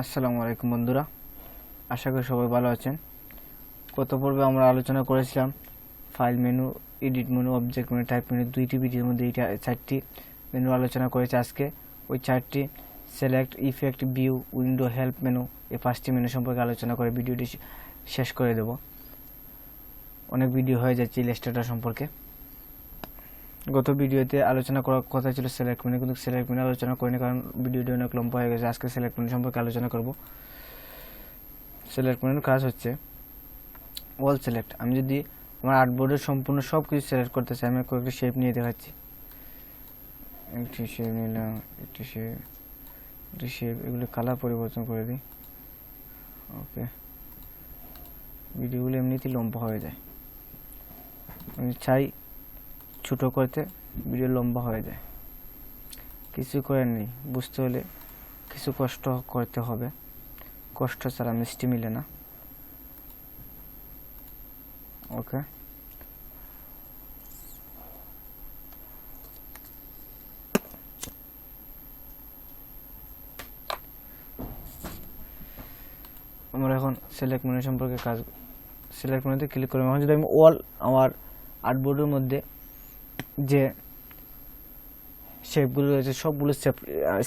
আসসালামু আলাইকুম বন্ধুরা, আশা করি সবাই ভালো আছেন। গত পর্বে আমরা আলোচনা করেছিলাম file menu, edit menu, object menu, type menu, দুইটি ভিডিওর মধ্যে এইটা 4টি মেনু আলোচনা করেছি। আজকে ওই 4টি select, effect, view, window, help menu, এই 5টি মেনু সম্পর্কে আলোচনা করে ভিডিওটি শেষ করে দেব। অনেক ভিডিও হয়ে যাচ্ছে ইলাস্ট্রেটর সম্পর্কে। গত ভিডিওতে আলোচনা করার কথা ছিল সিলেক্ট মেনু, কিন্তু সিলেক্ট মেনু আলোচনা করিনি কারণ ভিডিওটি অনেক লম্বা হয়ে গেছে। আজকে সিলেক্ট মেনু সম্পর্কে আলোচনা করব। সিলেক্ট মেনুর কাজ হচ্ছে অল সিলেক্ট। আমি যদি আমার আর্টবোর্ডের সম্পূর্ণ সব কিছু সিলেক্ট করতে চাই, আমি কয়েকটি শেপ নিয়ে দেখাচ্ছি। একটি শেপ নিলাম, একটি শেপ, এগুলো কালার পরিবর্তন করে দিই। ওকে, ভিডিওগুলো এমনিতেই লম্বা হয়ে যায়। আমি চাই ছোটো করতে, ভিডিও লম্বা হয়ে যায়। কিছু করার নেই, বুঝতে হলে কিছু কষ্ট করতে হবে। কষ্ট ছাড়া মিষ্টি মিলে না। ওকে, আমরা এখন সিলেক্ট মেনু সম্পর্কে সিলেক্ট মেনুতে ক্লিক করব। এখন যদি আমি আমার আর্টবোর্ডের মধ্যে যে শেপগুলো রয়েছে সবগুলো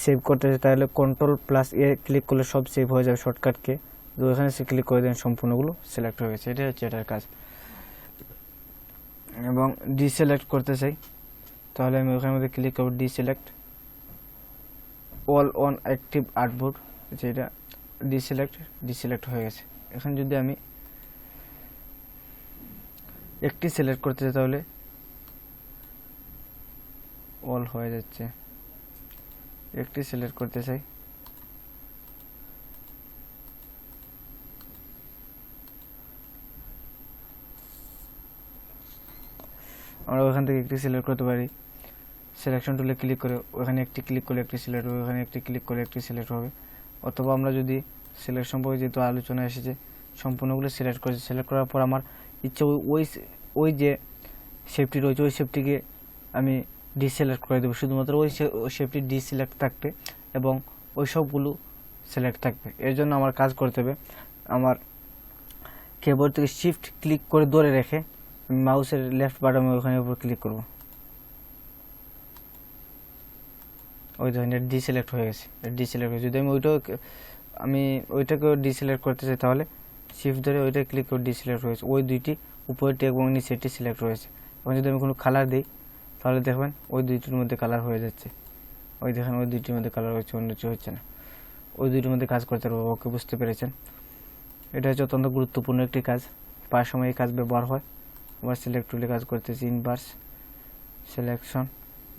সেভ করতে চাই, তাহলে Ctrl+A ক্লিক করলে সব সেভ হয়ে যাবে শর্টকাটকে। তো ওখানে ক্লিক করে দেন, সম্পূর্ণগুলো সিলেক্ট হয়ে গেছে। এটা হচ্ছে এটার কাজ। এবং ডিসিলেক্ট করতে চাই, তাহলে আমি ওখানের মধ্যে ক্লিক করব, অল অন অ্যাক্টিভ আর্টবোর্ড, এটা ডিসিলেক্ট হয়ে গেছে। এখন যদি আমি একটি সিলেক্ট করতে চাই তাহলে অল হয়ে যাচ্ছে। একটি সিলেক্ট করতে চাই, আমরা ওখান থেকে একটি সিলেক্ট করতে পারি। সিলেকশন টুলে ক্লিক করে ওখানে একটি ক্লিক করলে একটি সিলেক্ট হবে, ওখানে একটি ক্লিক করলে একটি সিলেক্ট হবে। অথবা আমরা যদি সিলেক্ট সম্পর্কে যেহেতু আলোচনা এসেছে, সম্পূর্ণগুলো সিলেক্ট করেছি। সিলেক্ট করার পর আমার ইচ্ছে ওই যে শেপটি রয়েছে ওই শেপটিকে আমি ডিসিলেক্ট করে দেবো। শুধুমাত্র ওই শেপটি ডিসিলেক্ট থাকবে এবং ওই সবগুলো সিলেক্ট থাকবে। এর জন্য আমার কাজ করতে হবে, আমার কিবোর্ড থেকে শিফট ক্লিক করে ধরে রেখে আমি মাউসের লেফট বাটনে ওখানে উপর ক্লিক করব। ওই ধরেন এটা ডিসিলেক্ট হয়ে গেছে, যদি আমি ওইটাকেও ডিসিলেক্ট করতে চাই তাহলে শিফট ধরে ওইটা ক্লিক করে ডিসিলেক্ট হয়েছে। ওই দুইটি উপরেরটি এবং নিচেরটি সিলেক্ট হয়েছে। এবং যদি আমি কোনো কালার দিই তাহলে দেখবেন ওই দুইটির মধ্যে কালার হয়ে যাচ্ছে। ওই দেখেন ওই দুইটির মধ্যে কালার হচ্ছে, অন্য কিছু হচ্ছে না। ওই দুইটির মধ্যে কাজ করতে পারবো। ওকে, বুঝতে পেরেছেন? এটা হচ্ছে অত্যন্ত গুরুত্বপূর্ণ একটি কাজ। প্রায় সময় এই কাজ ব্যবহার হয়। আবার সিলেক্ট টুলে কাজ করতেছি, ইনভার্স সিলেকশন,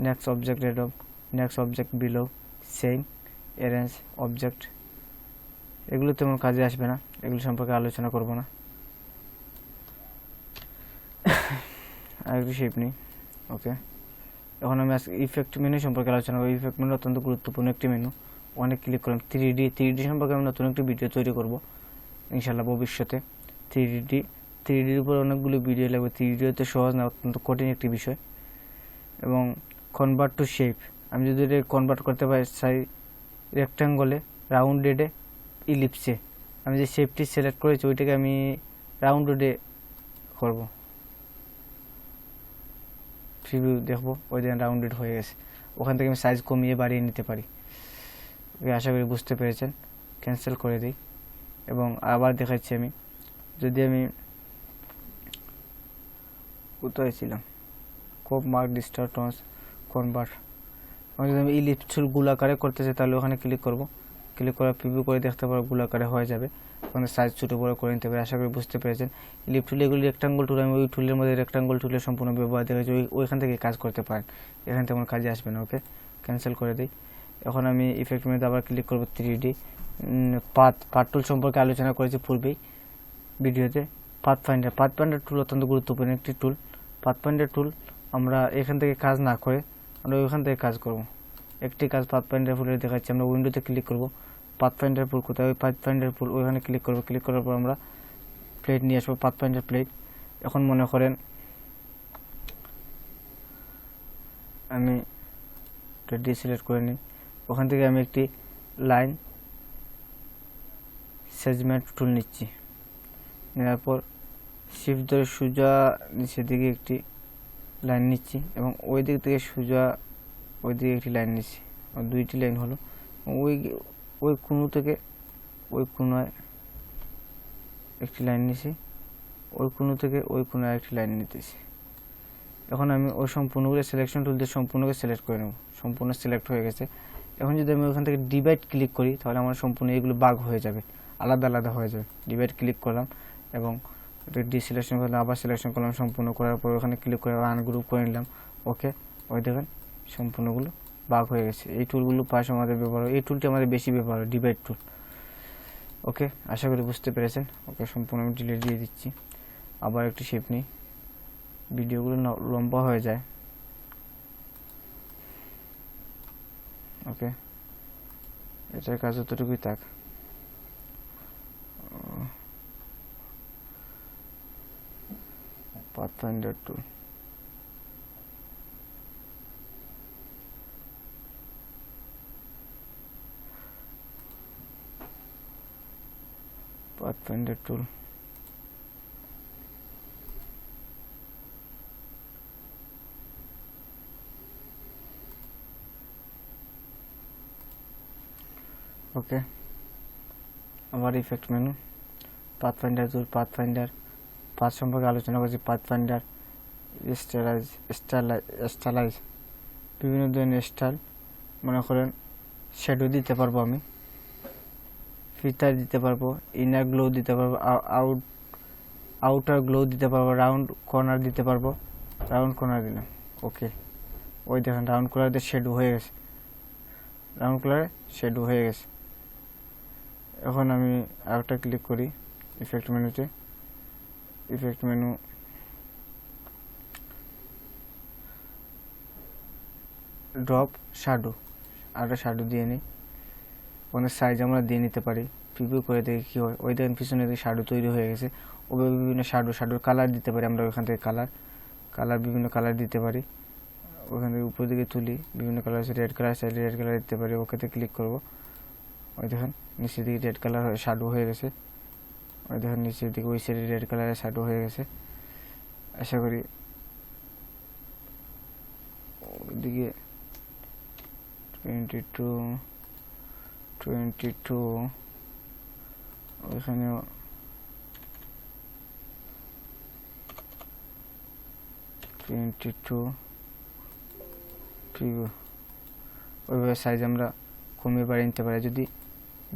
নেক্সট অবজেক্ট রেডব, next object below, same, arrange object. এগুলো তেমন কাজে আসবে না, এগুলো সম্পর্কে আলোচনা করব না। আর একটু শেপ নিই। ওকে, এখন আমি আজকে ইফেক্ট মেনু সম্পর্কে আলোচনা করব। ইফেক্ট মেনু অত্যন্ত গুরুত্বপূর্ণ একটি মেনু। অনেক ক্লিক করলাম। 3D সম্পর্কে আমি নতুন একটি ভিডিও তৈরি করব ইনশাল্লাহ ভবিষ্যতে। 3Dর উপর অনেকগুলো ভিডিও লাগবে। 3D হতে সহজ না, অত্যন্ত কঠিন একটি বিষয়। এবং কনভার্ট টু শেপ, আমি যদি এটা কনভার্ট করতে চাই রেক্ট্যাঙ্গলে, রাউন্ডেডে, ইলিপসে, আমি যে শেপটি সিলেক্ট করেছি ওইটাকে আমি রাউন্ডেডে করব। প্রিভিউ দেখবো, ওই দিন রাউন্ডেড হয়ে গেছে। ওখান থেকে আমি সাইজ কমিয়ে বাড়িয়ে নিতে পারি। আশা করি বুঝতে পেরেছেন। ক্যান্সেল করে দিই এবং আবার দেখাচ্ছি। আমি যদি আমি কোথায় ছিলাম, কোপ মার্ক ডিস্টার্টন্স কনভার্ট, আমি যদি আমি ইলিপস গোলাকারে করতে চাই তাহলে ওখানে ক্লিক করব। ক্লিক করে প্রিভিউ করে দেখতে পারবো, গোলাকারে হয়ে যাবে। ওখানে সাইজ ছোটো বড়ো করে নিতে হবে। আশা করি বুঝতে পেরেছেন। ইলিপ টুল, এগুলি রেক্টাঙ্গল টুল, আমি ওই টুলের মধ্যে রেক্টাঙ্গল টুলের সম্পূর্ণ ব্যবহার দেখেছি। ওইখান থেকে কাজ করতে পারেন, এখান তেমন কাজে আসবে না। ওকে, ক্যান্সেল করে দিই। এখন আমি ইফেক্ট মেনুতে আবার ক্লিক করব। 3D পাথ টুল সম্পর্কে আলোচনা করেছি পূর্বেই ভিডিওতে। পাথ ফাইন্ডার টুল অত্যন্ত গুরুত্বপূর্ণ একটি টুল। পাথ ফাইন্ডার টুল আমরা এখান থেকে কাজ না করে আমরা ওইখান থেকে কাজ করব। একটি কাজ পাথ ফাইন্ডার টুলের দেখাচ্ছি। আমরা উইন্ডোতে ক্লিক করব। পাথ ফাইন্ডার টুল কোথায়, ওই পাথ ফাইন্ডার টুল ওইখানে ক্লিক করব। ক্লিক করার পর আমরা প্লেট নিয়ে আসবো, পাথ ফাইন্ডার প্লেট। এখন মনে করেন আমি এটা ডিসিলেক্ট করে নিই। ওখান থেকে আমি একটি লাইন সেগমেন্ট টুল নিচ্ছি, নেওয়ার পর শিফট ধরে সোজা নিচের দিকে একটি লাইন নিচ্ছি এবং ওই দিক থেকে সোজা ওই দিকে একটি লাইন নিচ্ছি, দুইটি লাইন হলো। ওই ওই কোণা থেকে ওই কোণায় একটি লাইন নিছি, ওই কোণা থেকে ওই কোণায় একটি লাইন নিতেছি। এখন আমি ওই সম্পূর্ণগুলো সিলেকশন টুল দিয়ে সম্পূর্ণকে সিলেক্ট করে নেব। সম্পূর্ণ সিলেক্ট হয়ে গেছে। এখন যদি আমি ওখান থেকে ডিভাইড ক্লিক করি তাহলে আমার সম্পূর্ণ এগুলো ভাগ হয়ে যাবে, আলাদা আলাদা হয়ে যাবে। ডিভাইড ক্লিক করলাম এবং ডিসিলেকশন করলাম, আবার সিলেকশন করলাম, সম্পূর্ণ করার পর ওখানে ক্লিক করে আনগ্রুপ করে নিলাম। ওকে, ওই দেখেন সম্পূর্ণগুলো ভাগ হয়ে গেছে। এই টুলগুলো পাশে আমাদের ব্যবহার হয়, এই টুলটি আমাদের বেশি ব্যবহার হয়, ডিভাইড টুল। ওকে, আশা করি বুঝতে পেরেছেন। ওকে, সম্পূর্ণ আমি ডিলিট দিয়ে দিচ্ছি। আবার একটি শেপ নিই, ভিডিওগুলো লম্বা হয়ে যায়। ওকে, এটার কাজ যতটুকুই থাক। পাথফাইন্ডার টুল, পাথফাইন্ডার টুল। ওকে, আবার ইফেক্ট মেনু, পাথফাইন্ডার টুল, পাথফাইন্ডার পাথ সম্পর্কে আলোচনা করছি। পাথফাইন্ডার স্টাইলাইজ, বিভিন্ন ধরনের স্টাইল, মনে করেন শ্যাডো দিতে পারবো আমি, ফিতার দিতে পারবো, ইনার গ্লো দিতে পারবো, আউটার গ্লো দিতে পারবো, রাউন্ড কর্নার দিতে পারবো। রাউন্ড কর্নার দিলাম। ওকে, ওই দেখেন রাউন্ড কর্নারে শ্যাডো হয়ে গেছে, রাউন্ড কর্নারে শ্যাডো হয়ে গেছে। এখন আমি আরেকটা ক্লিক করি ইফেক্ট মেনুতে, ইফেক্ট মেনু, ড্রপ শ্যাডো, আরেকটা শ্যাডো দিয়ে নিই। ওখানে সাইজ আমরা দিয়ে নিতে পারি, প্রিভিউ করে দেখি কী হয়। ওই দেখেন পিছনে দিকে শ্যাডো তৈরি হয়ে গেছে। ওভাবে বিভিন্ন শ্যাডোর কালার দিতে পারি আমরা, ওইখান থেকে কালার বিভিন্ন কালার দিতে পারি। ওখান থেকে উপর দিকে তুলি, বিভিন্ন কালার আছে, রেড কালার চাইলে রেড কালার দিতে পারি। ওকেতে ক্লিক করব, ওই দেখেন নিচের দিকে রেড কালার শ্যাডো হয়ে গেছে। ওই দেখেন নিচের দিকে ওই সাইডে রেড কালারের শ্যাডো হয়ে গেছে। আশা করি ওইদিকে 22 ওইখানেও ওইভাবে সাইজ আমরা কমিয়ে বাড়িয়ে নিতে পারি। যদি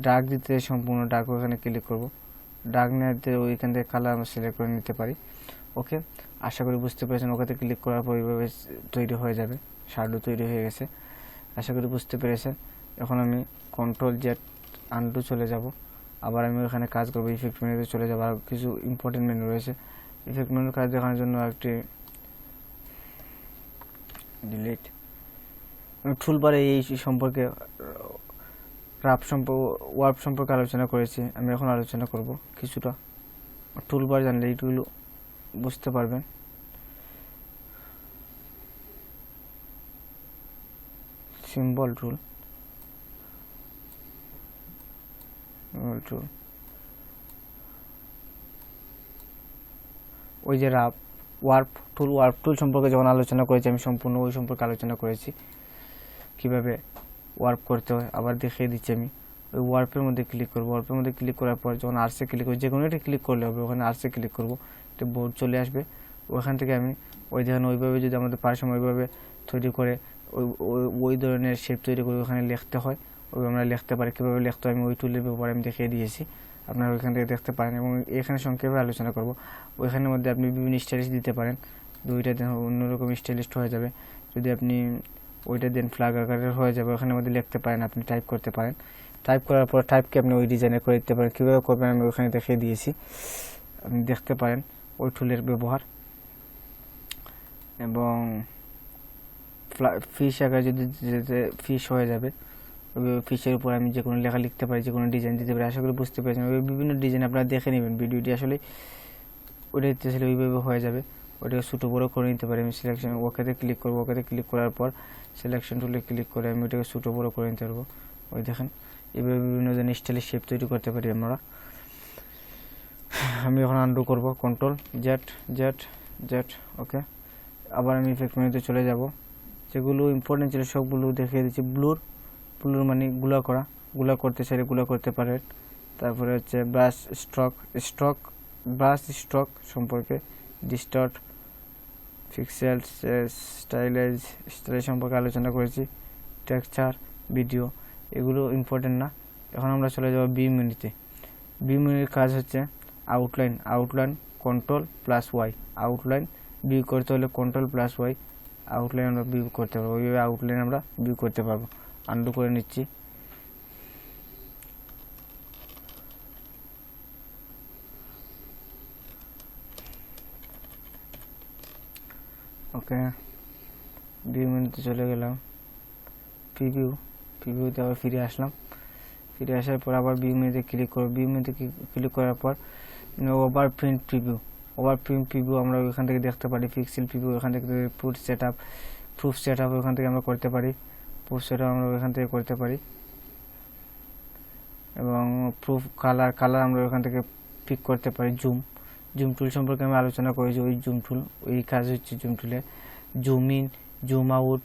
ডার্ক দিতে সম্পূর্ণ ডার্ক, ওখানে ক্লিক করব, ডার্ক নিতে ওইখান থেকে কালার আমরা সিলেক্ট করে নিতে পারি। ওকে, আশা করি বুঝতে পেরেছেন। ওখানে ক্লিক করার পর ওইভাবে তৈরি হয়ে যাবে, শ্যাডো তৈরি হয়ে গেছে। আশা করি বুঝতে পেরেছেন। এখন আমি কন্ট্রোল জেড আনডু চলে যাব, আবার আমি ওখানে কাজ করবো, ইফেক্ট মেনুতে চলে যাব। আর কিছু ইম্পর্টেন্ট মেনু রয়েছে, ইফেক্ট মেনুর কাজ দেখানোর জন্য একটি ডিলিট। আমি টুলবারে এই সম্পর্কে ওয়ার্প সম্পর্কে আলোচনা করেছি, আমি এখন আলোচনা করব কিছুটা। টুলবার জানলে এইগুলো বুঝতে পারবেন। সিম্বল টুল, ওই যে ওয়ার্প টুল সম্পর্কে যখন আলোচনা করেছি আমি সম্পূর্ণ ওই সম্পর্কে আলোচনা করেছি, কিভাবে ওয়ার্প করতে হয়। আবার দেখিয়ে দিচ্ছি আমি। ওই ওয়ার্পের মধ্যে ক্লিক করবো, ওয়ার্পের মধ্যে ক্লিক করার পর যখন আর্টসে ক্লিক করবো, যে কোনো একটা ক্লিক করলে হবে, ওখানে আর্টসে ক্লিক করবো, একটা বোর্ড চলে আসবে। ওখান থেকে আমি ওই দেখেন ওইভাবে যদি আমাদের পারসম ওইভাবে তৈরি করে ওই ধরনের শেপ তৈরি করে ওখানে লিখতে হয়, ওইভাবে আমরা লিখতে পারি। কীভাবে লিখতে হয় আমি ওই টুলের ব্যাপারে আমি দেখিয়ে দিয়েছি, আপনারা ওইখান থেকে দেখতে পারেন। এবং এখানে সংক্ষেপে আলোচনা করব। ওইখানের মধ্যে আপনি বিভিন্ন স্টাইলিশ দিতে পারেন, দুইটা দেন অন্যরকম স্টাইলিশ হয়ে যাবে। যদি আপনি ওইটা দেন ফ্ল্যাগ আকারের হয়ে যাবে, ওখানের মধ্যে লিখতে পারেন, আপনি টাইপ করতে পারেন। টাইপ করার পর টাইপকে আপনি ওই ডিজাইনে করে দিতে পারেন। কীভাবে করবেন আমি ওখানে দেখিয়ে দিয়েছি, আপনি দেখতে পারেন ওই টুলের ব্যবহার। এবং ফিশ আকার যদি ফিশ হয়ে যাবে, ওই ফিশের উপর আমি যে কোনো লেখা লিখতে পারি, যে কোনো ডিজাইন দিতে পারি। আশা করি বুঝতে পেরেছেন। ওই বিভিন্ন ডিজাইন আপনারা দেখে নেবেন ভিডিওটি, আসলে ওইটা দিতে আসলে ওইভাবে হয়ে যাবে। ওইটাকে ছোটো বড়ো করে নিতে পারি। আমি সিলেকশন ওকেতে ক্লিক করবো, ওকেতে ক্লিক করার পর সিলেকশন টুলে ক্লিক করে আমি ওইটাকে ছোটো বড়ো করে নিতে পারবো। ওই দেখেন এইভাবে বিভিন্ন ধরনের স্টাইলের শেপ তৈরি করতে পারি আমরা। আমি এখন আনডু করব, কন্ট্রোল জেড জেড জেড। ওকে, আবার আমি ইফেক্ট মেনুতে চলে যাব। যেগুলো ইম্পর্টেন্ট ছিল সবগুলো দেখিয়ে দিচ্ছি। ব্লুর মানে গুলা করতে চাইলে গুলা করতে পারেন। তারপরে হচ্ছে ব্রাশ স্ট্রোক ব্রাশ স্ট্রোক সম্পর্কে, ডিস্টর্ট, পিক্সেল, স্টাইল সম্পর্কে আলোচনা করেছি, টেক্সচার, ভিডিও, এগুলো ইম্পর্টেন্ট না। এখন আমরা চলে যাব বি মেনুতে। বি মেনুর কাজ হচ্ছে outline control plus Y. Outline view করতে হলে কন্ট্রোল প্লাস ওয়াই আউটলাইন আমরা ভিউ করতে পারবো। ওইভাবে আউটলাইন আমরা ভিউ করতে পারবো। আনডু করে নিচ্ছি। ওকে, ভিউ মেনুতে চলে গেলাম। প্রিভিউতে আবার ফিরে আসলাম। ফিরে আসার পর আবার ভিউ মেনুতে ক্লিক করব। ভিউ মেনুতে ক্লিক করার পর ওভার প্রিন্ট প্রিভিউ আমরা ওইখান থেকে দেখতে পারি। পিক্সেল প্রিভিউ ওখান থেকে প্রুফ সেট আপ ওখান থেকে আমরা করতে পারি। আমরা ওইখান থেকে করতে পারি। এবং প্রুফ কালার আমরা ওইখান থেকে পিক করতে পারি। জুম টুল সম্পর্কে আমি আলোচনা করেছি। ওই জুম টুল, ওই কাজ হচ্ছে জুম টুলে। Zoom in, zoom out,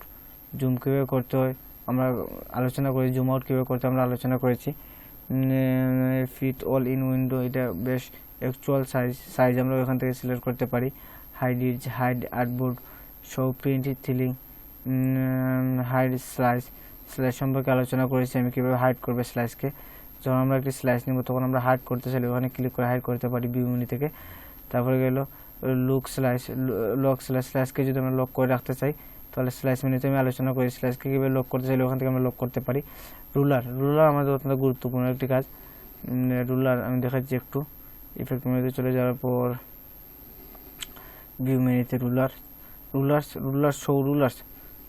zoom কীভাবে করতে হয় আমরা আলোচনা করেছি। জুম আউট কীভাবে করতে আমরা আলোচনা করেছি। ফিট অল ইন উইন্ডো, এটা বেশ অ্যাকচুয়াল সাইজ আমরা ওখান থেকে সিলেক্ট করতে পারি। Hide artboard, show print tiling, hide slice সম্পর্কে আলোচনা করেছি আমি কীভাবে হাইড করবে স্লাইসকে। যখন আমরা একটি স্লাইস নিব তখন আমরা হাইড করতে চাইলে ওখানে ক্লিক করে হাইড করতে পারি ভিউ মেনু থেকে। তারপরে গেল লক স্লাইসকে যদি আমরা লক করে রাখতে চাই তাহলে স্লাইস মেনুতে আমি আলোচনা করি। স্লাইসকে কীভাবে লক করতে চাইলে ওখান থেকে আমরা লক করতে পারি। রুলার আমাদের অত্যন্ত গুরুত্বপূর্ণ একটি কাজ। রুলার আমি দেখাচ্ছি একটু। ইফেক্ট মেনুতে চলে যাওয়ার পর ভিউ মেনুতে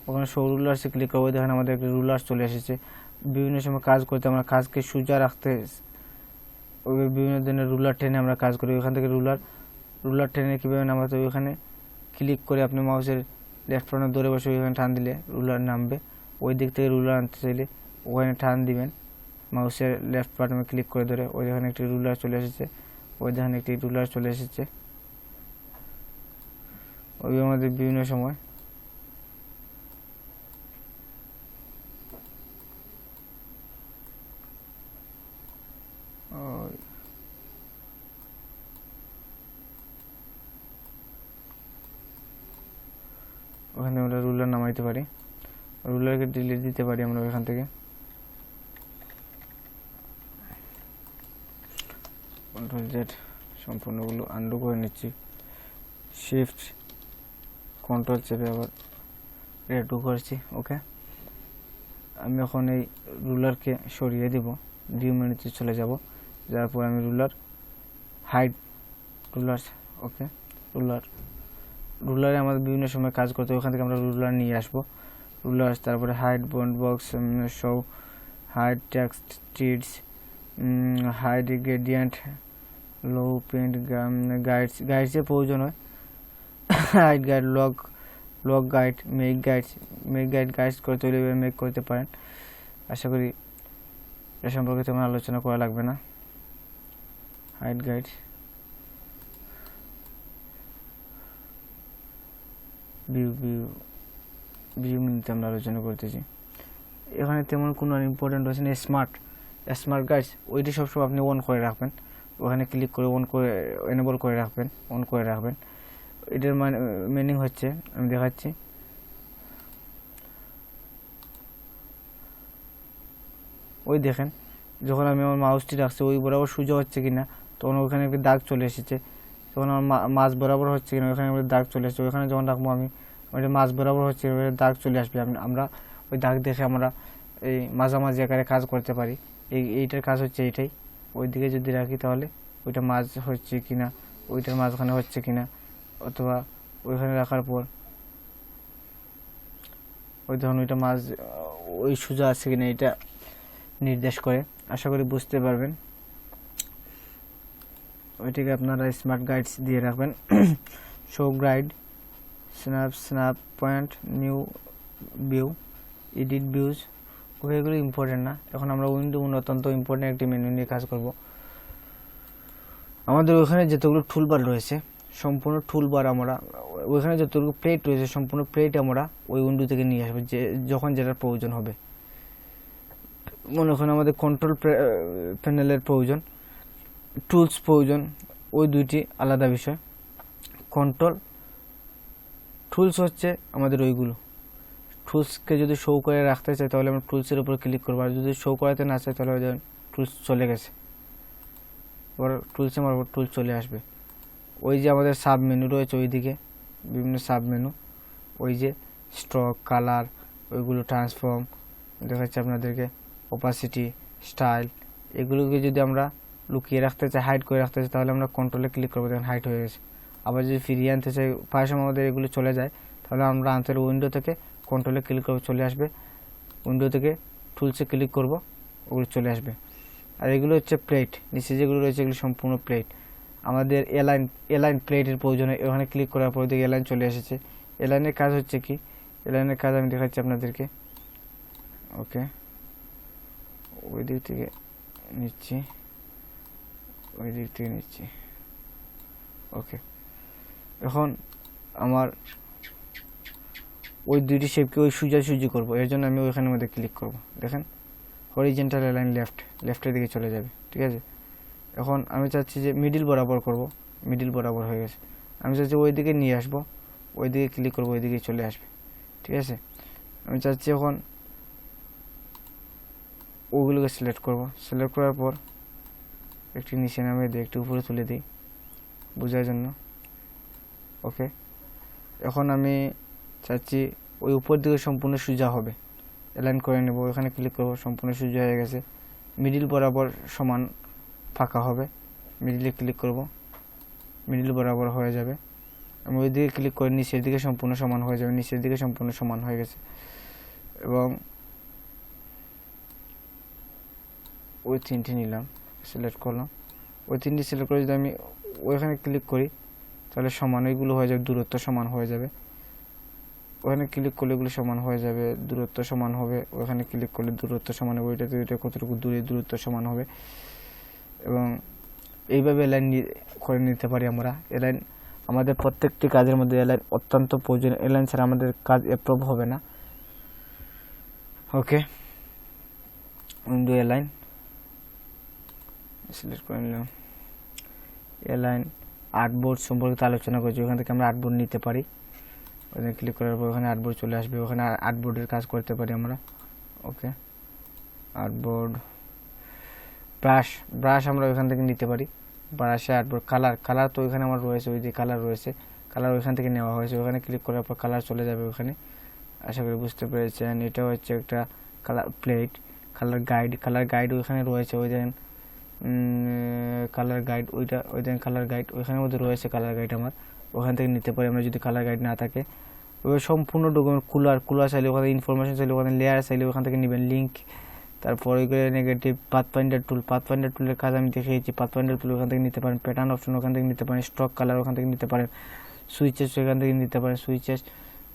ওখানে শো রুলার্সে ক্লিক করবো। দেখেন আমাদের একটা রুলার্স চলে এসেছে। বিভিন্ন সময় কাজ করতে আমরা কাজকে সোজা রাখতে বিভিন্ন ধরনের রুলার টেনে আমরা কাজ করি। ওখান থেকে রুলার টেনে কীভাবে নামাতে হবে, ওখানে ক্লিক করে আপনি মাউসের লেফট বাটন ধরে বসে ওইখানে টান দিলে রুলার নামবে। ওই দিক থেকে রুলার আনতে চাইলে ওখানে টান দিবেন মাউসের লেফট বাটনে ক্লিক করে ধরে। ওই দেখেন একটি রুলার চলে এসেছে। ওই আমাদের বিভিন্ন সময় ওখানে আমরা রুলার নামাইতে পারি। রুলারকে ডিলিট দিতে পারি আমরা ওখান থেকে। কন্ট্রোল জেড সম্পূর্ণগুলো আনডু করে নিচ্ছি। শিফট কন্ট্রোল চেপে আবার রেডু করছি। ওকে, আমি এখন এই রুলারকে সরিয়ে দেব। ভিউ মেনুতে চলে যাব। যার পর আমি হাইড রুলার্স। ওকে, রুলারে আমাদের বিভিন্ন সময় কাজ করতে ওখান থেকে আমরা রুলার নিয়ে আসবো। রুলার্স, তারপরে hide bounding box, show, hide text threads, hide gradient, live paint, গাইডসের প্রয়োজন হয়। Hide guide, lock guide, make guide করতে হলে মেক করতে পারেন। আশা করি এ সম্পর্কে তেমন আলোচনা করা লাগবে না। হাইড গাইড, ভিউ মেনুতে আমরা আলোচনা করতেছি। এখানে তেমন কোনো ইম্পর্টেন্ট হচ্ছে না। স্মার্ট গাইডস, ওইটি সবসময় আপনি অন করে রাখবেন। ওখানে ক্লিক করে এনেবল করে রাখবেন, অন করে রাখবেন। এটার মিনিং হচ্ছে আমি দেখাচ্ছি। ওই দেখেন যখন আমি আমার মাউসটি রাখছি ওই বরাবর সোজা হচ্ছে কিনা, তখন ওখানে একটি দাগ চলে এসেছে। যখন আমার মাছ বরাবর হচ্ছে কিনা ওখানে একটা দাগ চলে এসেছে। ওখানে যখন রাখবো আমি ওইটা মাছ বরাবর হচ্ছে দাগ চলে আসবে। আমরা ওই দাগ দেখে আমরা এই মাঝামাঝি আকারে কাজ করতে পারি। এইটার কাজ হচ্ছে এইটাই। ওই দিকে যদি রাখি তাহলে ওইটা মাছ হচ্ছে কিনা, ওইটার মাঝখানে হচ্ছে কিনা, অথবা ওইখানে রাখার পর ওই ধরুন ওইটা মাছ ওই সোজা আছে কিনা এটা নির্দেশ করে। আশা করি বুঝতে পারবেন। ওইটাকে আপনারা স্মার্ট গাইডস দিয়ে রাখবেন। Show guide, snap point, new view, edit views, এগুলো ইম্পর্টেন্ট না। এখন আমরা উইন্ডো অত্যন্ত ইম্পর্টেন্ট একটি মেনু নিয়ে কাজ করব। আমাদের ওখানে যতগুলো টুলবার রয়েছে সম্পূর্ণ টুলবার আমরা ওইখানে যতগুলো প্লেট রয়েছে সম্পূর্ণ প্লেট আমরা ওই উইন্ডো থেকে নিয়ে আসবো যে যখন যেটার প্রয়োজন হবে। মনে করেন আমাদের কন্ট্রোল প্যানেলের প্রয়োজন, টুলস প্রয়োজন, ওই দুইটি আলাদা বিষয়। কন্ট্রোল টুলস হচ্ছে আমাদের ওইগুলো, টুলসকে যদি শো করে রাখতে চাই তাহলে আমরা টুলসের উপর ক্লিক করবো, আর যদি শো করাতে না চাই তাহলে টুলস চলে গেছে, এবার টুলসে আমার টুলস চলে আসবে। ওই যে আমাদের সাব মেনু রয়েছে ওইদিকে বিভিন্ন সাব মেনু, ওই যে স্ট্রোক, কালার, ওইগুলো ট্রান্সফর্ম দেখাচ্ছে আপনাদেরকে, অপাসিটি, স্টাইল, এগুলোকে যদি আমরা লুকিয়ে রাখতে চাই, হাইড করে রাখতে চাই তাহলে আমরা কন্ট্রোলে ক্লিক করবো, দেখেন হাইড হয়ে গেছে। আবার যদি ফিরিয়ে আনতে চাই প্রায় সময় আমাদের এগুলো চলে যায়, তাহলে আমরা আনতে উইন্ডো থেকে কন্ট্রোলে ক্লিক করবো, চলে আসবে। উইন্ডো থেকে টুলসে ক্লিক করব, ওগুলো চলে আসবে। আর এগুলো হচ্ছে প্লেট, নিচে যেগুলো রয়েছে এগুলো সম্পূর্ণ প্লেট। আমাদের এলাইন প্লেটের প্রয়োজনে ওখানে ক্লিক করার পর দিকে এলাইন চলে এসেছে। এলাইনের কাজ হচ্ছে কি, এলাইনের কাজ আমি দেখাচ্ছি আপনাদেরকে। ওকে, ওই দিক থেকে নিচ্ছি, ওই দিক থেকে নিচ্ছি। ওকে, এখন আমার ওই দুইটি শেপকে ওই সোজাসুজি করবো, এর জন্য আমি ওইখানের মধ্যে ক্লিক করব। দেখেন হরিজেন্টাল এলাইন লেফটের দিকে চলে যাবে, ঠিক আছে। এখন আমি চাচ্ছি যে মিডিল বরাবর করব, মিডিল বরাবর হয়ে গেছে। আমি চাচ্ছি ওই দিকে নিয়ে আসবো, ওই দিকে ক্লিক করবো, ওই দিকে চলে আসবে, ঠিক আছে। আমি চাচ্ছি এখন ওগুলোকে সিলেক্ট করব, সিলেক্ট করার পর একটি নিচে নামিয়ে দিই, একটু উপরে তুলে দিই বোঝার জন্য। ওকে, এখন আমি চাচ্ছি ওই উপর দিকে সম্পূর্ণ সোজা হবে, এলাইন করে নেব, ওখানে ক্লিক করব, সম্পূর্ণ সোজা হয়ে গেছে। মিডিল বরাবর সমান ফাঁকা হবে, মিডিলে ক্লিক করব, মিডিল বরাবর হয়ে যাবে। আমি ওই দিকে ক্লিক করে নিচের দিকে সম্পূর্ণ সমান হয়ে যাবে, নিচের দিকে সম্পূর্ণ সমান হয়ে গেছে। এবং ওই তিনটি নিলাম, সিলেক্ট করলাম, ওই তিনটি সিলেক্ট করে যদি আমি ওইখানে ক্লিক করি তাহলে সমান ওইগুলো হয়ে যাবে, দূরত্ব সমান হয়ে যাবে। ওখানে ক্লিক করলে এগুলো সমান হয়ে যাবে, দূরত্ব সমান হবে। ওখানে ক্লিক করলে দূরত্ব সমান হবে, ওইটাতে ওইটা কতটুকু দূরে দূরত্ব সমান হবে। এবং এইভাবে এলাইন করে নিতে পারি আমরা। এলাইন আমাদের প্রত্যেকটি কাজের মধ্যে এলাইন অত্যন্ত প্রয়োজন, এলাইন ছাড়া আমাদের কাজ অ্যাপ্রুভ হবে না। ওকে, উইন্ডো এলাইন সিলেক্ট করে নিলাম। এলাইন আর্টবোর্ড সম্পর্কে আলোচনা করেছি, ওখান থেকে আমরা আর্টবোর্ড নিতে পারি। ওখানে ক্লিক করার পর ওখানে আর্টবোর্ড চলে আসবে, ওখানে আর্টবোর্ডের কাজ করতে পারি আমরা। ওকে, আর্টবোর্ড, ব্রাশ আমরা ওইখান থেকে নিতে পারি, ব্রাশে আর্টবোর্ড। কালার তো ওইখানে আমার রয়েছে, ওই যে কালার রয়েছে, কালার ওইখান থেকে নেওয়া হয়েছে। ওখানে ক্লিক করার পর কালার চলে যাবে ওখানে, আশা করি বুঝতে পেরেছেন। এটা হচ্ছে একটা কালার প্লেট। কালার গাইড ওইখানে রয়েছে, ওই দেখেন কালার গাইড, ওই দেখেন কালার গাইড ওইখানের মধ্যে রয়েছে। কালার গাইড আমার ওখান থেকে নিতে পারি আমরা যদি কালার গাইড না থাকে। ওই সম্পূর্ণ ডকুমেন্ট কুলার চাইলে ওখানে, ইনফরমেশন চাইলে ওখানে, লেয়ার চাইলে ওখান থেকে নেবেন, লিঙ্ক। তারপর ওইগুলো নেগেটিভ, পাথফাইন্ডার টুলের কাজ আমি দেখিয়েছি, পাথফাইন্ডার টুল ওখান থেকে নিতে পারেন, প্যাটার্ন অপশন ওখান থেকে নিতে পারেন, স্টক কালার ওখান থেকে নিতে পারেন, সুইচেস ওখান থেকে নিতে পারেন, সুইচেস।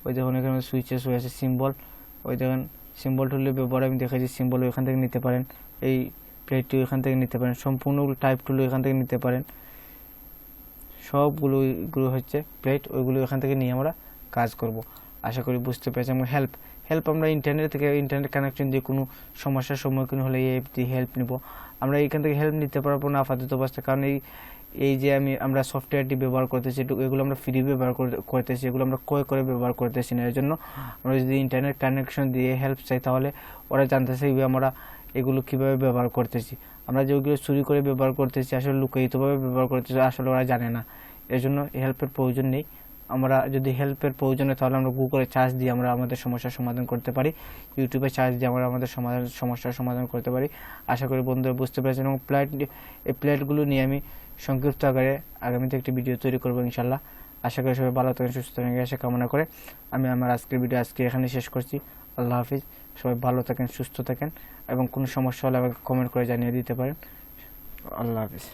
ওই দেখুন এখানে সুইচেস হয়েছে, সিম্বল, ওই দেখেন সিম্বল টুলের ব্যবহার আমি দেখেছি, সিম্বল ওইখান থেকে নিতে পারেন, এই প্লেটটি ওইখান থেকে নিতে পারেন, সম্পূর্ণ টাইপ টুল ওইখান থেকে নিতে পারেন। সবগুলো হচ্ছে প্লেট, ওইগুলো এখান থেকে নিয়ে আমরা কাজ করব। আশা করি বুঝতে পেরেছি। আমরা হেল্প আমরা ইন্টারনেট কানেকশন দিয়ে কোনো সমস্যার সম্মুখীন হলে এই অ্যাপ দিয়ে হেল্প নিব। আমরা এইখান থেকে হেল্প নিতে পারবো না আপাতত অবস্থায়, কারণ এই যে আমরা সফটওয়্যারটি ব্যবহার করতেছি, এগুলো আমরা ফ্রি ব্যবহার করতেছি, এগুলো আমরা ক্রয় করে ব্যবহার করতেছি না। এর জন্য আমরা যদি ইন্টারনেট কানেকশন দিয়ে হেল্প চাই তাহলে ওরা জানতে চাইবে আমরা এগুলো কীভাবে ব্যবহার করতেছি। আমরা যেগুলো চুরি করে ব্যবহার করতেছি, আসলে লুকায়িতভাবে ব্যবহার করতেছি, আসলে ওরা জানে না। এর জন্য হেল্পের প্রয়োজন নেই। আমরা যদি হেল্পের প্রয়োজন হয় তাহলে আমরা গুগলে সার্চ দিয়ে আমরা আমাদের সমস্যার সমাধান করতে পারি, ইউটিউবে সার্চ দিয়ে আমরা আমাদের সমস্যার সমাধান করতে পারি। আশা করি বন্ধুরা বুঝতে পেরেছেন। এবং এই প্লেটগুলো নিয়ে আমি সংক্ষিপ্ত আকারে আগামীতে একটি ভিডিও তৈরি করবো ইনশাল্লাহ। আশা করি সবাই ভালো থাকেন, সুস্থ থাকেন, আশা কামনা করে আমি আমার আজকের ভিডিও এখানে শেষ করছি। আল্লাহ হাফিজ। সবাই ভালো থাকেন, সুস্থ থাকেন, এবং কোনো সমস্যা হলে আমাকে কমেন্ট করে জানিয়ে দিতে পারেন। আল্লাহ হাফিজ।